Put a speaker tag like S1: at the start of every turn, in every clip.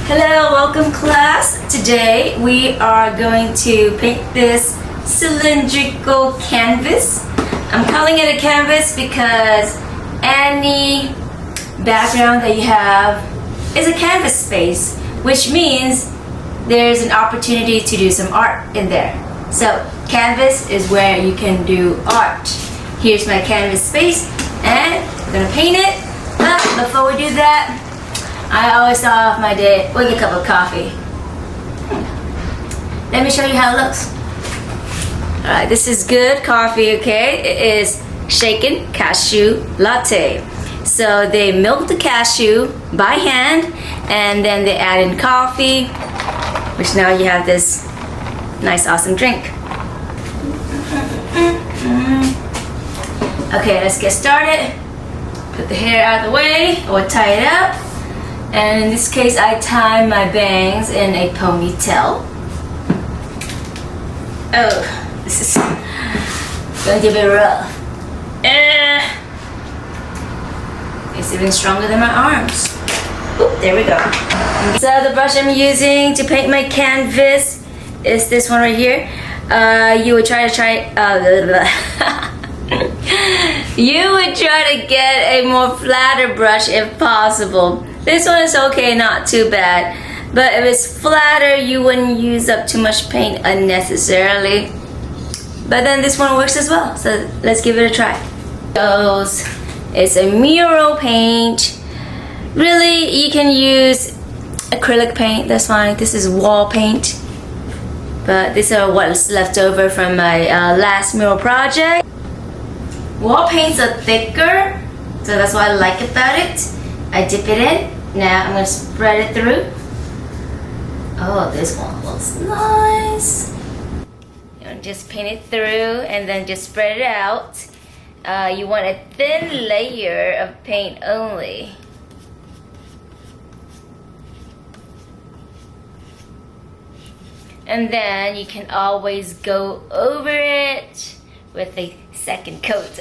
S1: Hello, welcome class. Today we are going to paint this cylindrical canvas. I'm calling it a canvas because any background that you have is a canvas space, which means there's an opportunity to do some art in there. So canvas is where you can do art. Here's my canvas space and I'm gonna paint it. But before we do that, I always start off my day with a cup of coffee. Let me show you how it looks. Alright, this is good coffee, okay? It is shaken cashew latte. So they milk the cashew by hand and then they add in coffee, which now you have this nice awesome drink. Okay, let's get started. Put the hair out of the way or tie it up. And in this case, I tie my bangs in a ponytail. Oh, this is going to be rough. It's even stronger than my arms. Oop, there we go. So the brush I'm using to paint my canvas is this one right here. You would try to you would try to get a more flatter brush if possible. This one is okay, not too bad. But if it's flatter, you wouldn't use up too much paint unnecessarily. But then this one works as well, so let's give it a try. It's a mural paint. Really, you can use acrylic paint, that's fine. This is wall paint. But these are what's left over from my last mural project. Wall paints are thicker, so that's what I like about it. I dip it in. Now I'm going to spread it through. Oh, this one looks nice. You just paint it through and then just spread it out. You want a thin layer of paint only. And then you can always go over it with a second coat.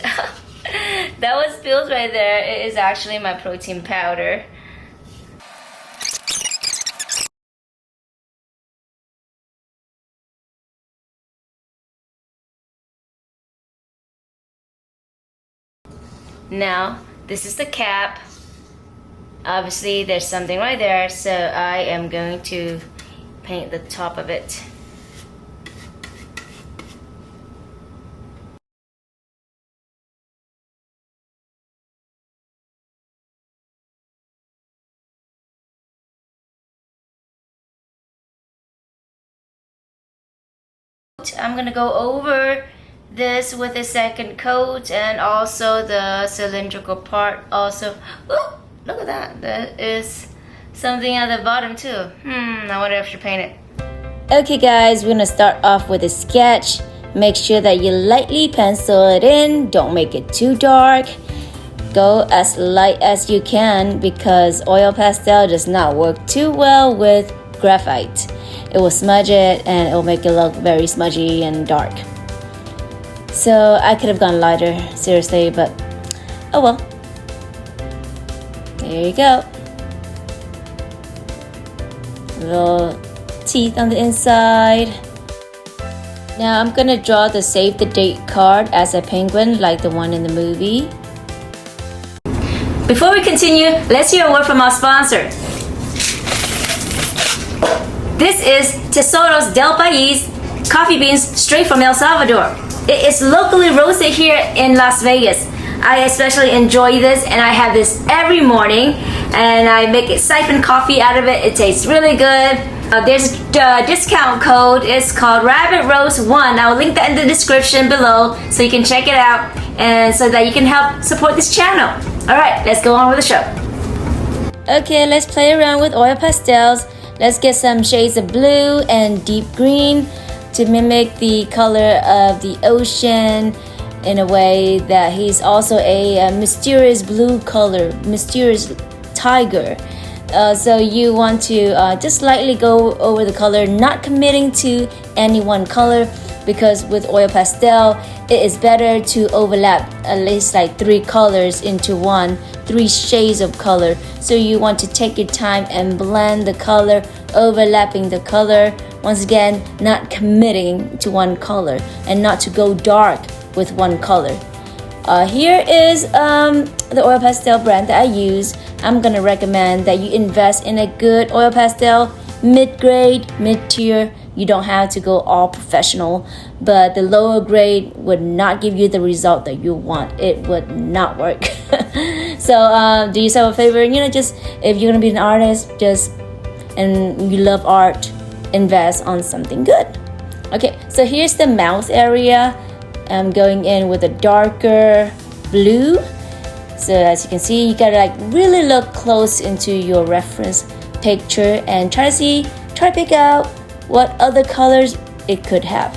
S1: That was spills right there. It is actually my protein powder. Now, this is the cap. Obviously, there's something right there, so I am going to paint the top of it. I'm gonna go over this with a second coat and also the cylindrical part also. Ooh, look at that. That is something at the bottom too. I wonder if I should paint it. Okay guys, we're gonna start off with a sketch. Make sure that you lightly pencil it in. Don't make it too dark. Go as light as you can because oil pastel does not work too well with graphite. It will smudge it and it will make it look very smudgy and dark. So I could have gone lighter, seriously, but oh well. There you go. Little teeth on the inside. Now I'm gonna draw the save the date card as a penguin like the one in the movie. Before we continue, let's hear a word from our sponsor. This is Tesoros Del Pais coffee beans straight from El Salvador. It is locally roasted here in Las Vegas. I especially enjoy this and I have this every morning and I make a siphon coffee out of it. It tastes really good. There's a discount code. It's called Rabbit Roast 1. I'll link that in the description below so you can check it out and so that you can help support this channel. Alright, let's go on with the show. Okay, let's play around with oil pastels. Let's get some shades of blue and deep green to mimic the color of the ocean in a way that he's also a mysterious blue color, mysterious tiger. So you want to just lightly go over the color, not committing to any one color. because with oil pastel, it is better to overlap at least like 3 colors into one, 3 shades of color. So you want to take your time and blend the color, overlapping the color. Once again, not committing to one color and not to go dark with one color. Here is the oil pastel brand that I use. I'm gonna recommend that you invest in a good oil pastel, mid-grade, mid-tier. You don't have to go all professional, but the lower grade would not give you the result that you want. It would not work. So do yourself a favor, just if you're gonna be an artist, and you love art, invest on something good. Okay, so here's the mouth area. I'm going in with a darker blue. So as you can see, you gotta really look close into your reference picture and try to pick out what other colors it could have.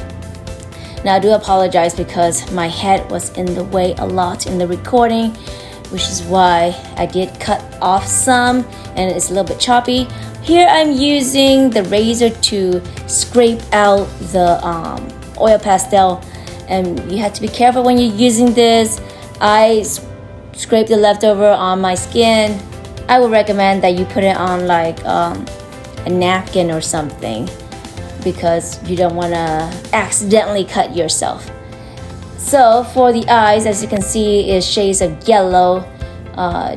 S1: Now I do apologize because my head was in the way a lot in the recording, which is why I did cut off some and it's a little bit choppy. Here I'm using the razor to scrape out the oil pastel, and you have to be careful when you're using this. I scrape the leftover on my skin. I would recommend that you put it on like a napkin or something, because you don't want to accidentally cut yourself. So for the eyes, as you can see, is shades of yellow,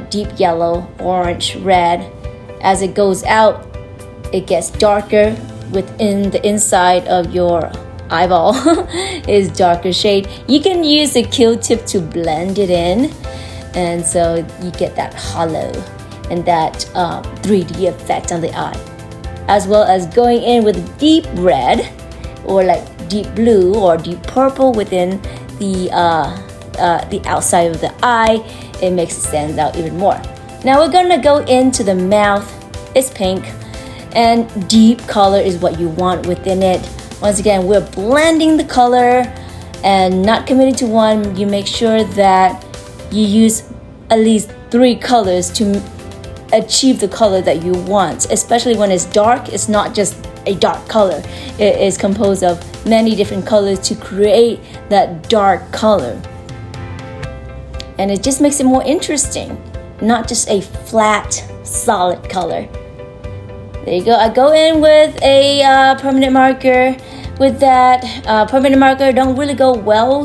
S1: deep yellow, orange, red. As it goes out, it gets darker within the inside of your eyeball is darker shade. You can use a Q-tip to blend it in, and so you get that hollow and that 3D effect on the eye, as well as going in with deep red or like deep blue or deep purple within the outside of the eye. It makes it stand out even more. Now we're gonna go into the mouth. It's pink, and deep color is what you want within it. Once again, we're blending the color and not committing to one. You make sure that you use at least 3 colors to achieve the color that you want. Especially when it's dark, it's not just a dark color. It is composed of many different colors to create that dark color. And it just makes it more interesting, not just a flat, solid color. There you go. I go in with a permanent marker. With that permanent marker, don't really go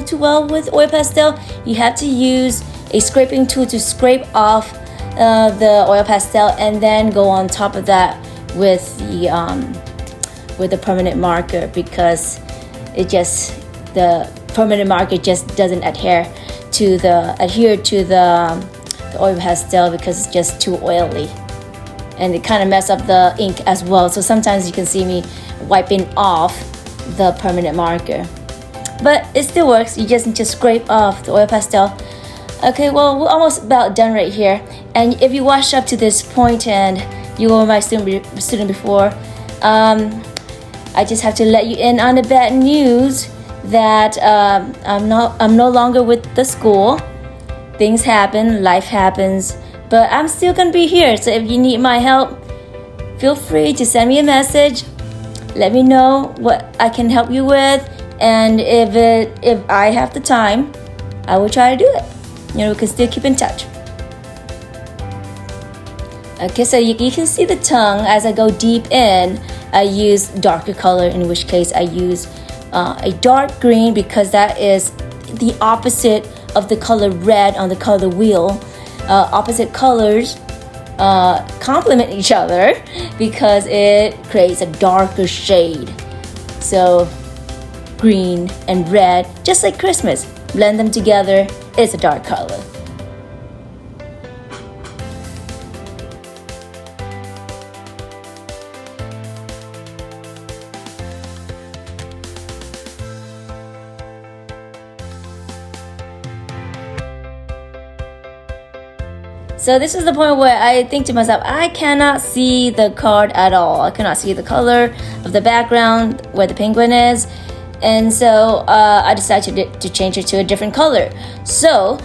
S1: too well with oil pastel. You have to use a scraping tool to scrape off the oil pastel, and then go on top of that with the permanent marker, because the permanent marker just doesn't adhere to the oil pastel, because it's just too oily. And it kind of mess up the ink as well. So sometimes you can see me wiping off the permanent marker. But it still works. You just need to scrape off the oil pastel. Okay, well, we're almost about done right here. And if you watched up to this point and you were my student before, I just have to let you in on the bad news that I'm no longer with the school. Things happen, life happens. But I'm still gonna be here, so if you need my help, feel free to send me a message. Let me know what I can help you with, and if I have the time, I will try to do it. We can still keep in touch. Okay, so you can see the tongue as I go deep in. I use darker color, in which case I use a dark green, because that is the opposite of the color red on the color wheel. Opposite colors complement each other because it creates a darker shade. So green and red, just like Christmas, blend them together, it's a dark color. So this is the point where I think to myself, I cannot see the card at all. I cannot see the color of the background where the penguin is. And so I decided to change it to a different color. So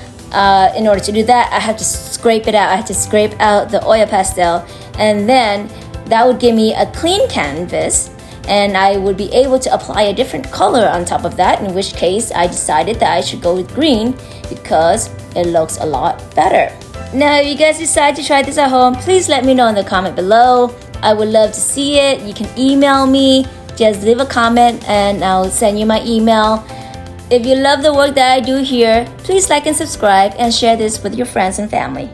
S1: in order to do that, I have to scrape it out. I have to scrape out the oil pastel. And then that would give me a clean canvas. and I would be able to apply a different color on top of that, in which case I decided that I should go with green because it looks a lot better. Now, if you guys decide to try this at home, please let me know in the comment below. I would love to see it. You can email me. Just leave a comment and I'll send you my email. If you love the work that I do here, please like and subscribe and share this with your friends and family.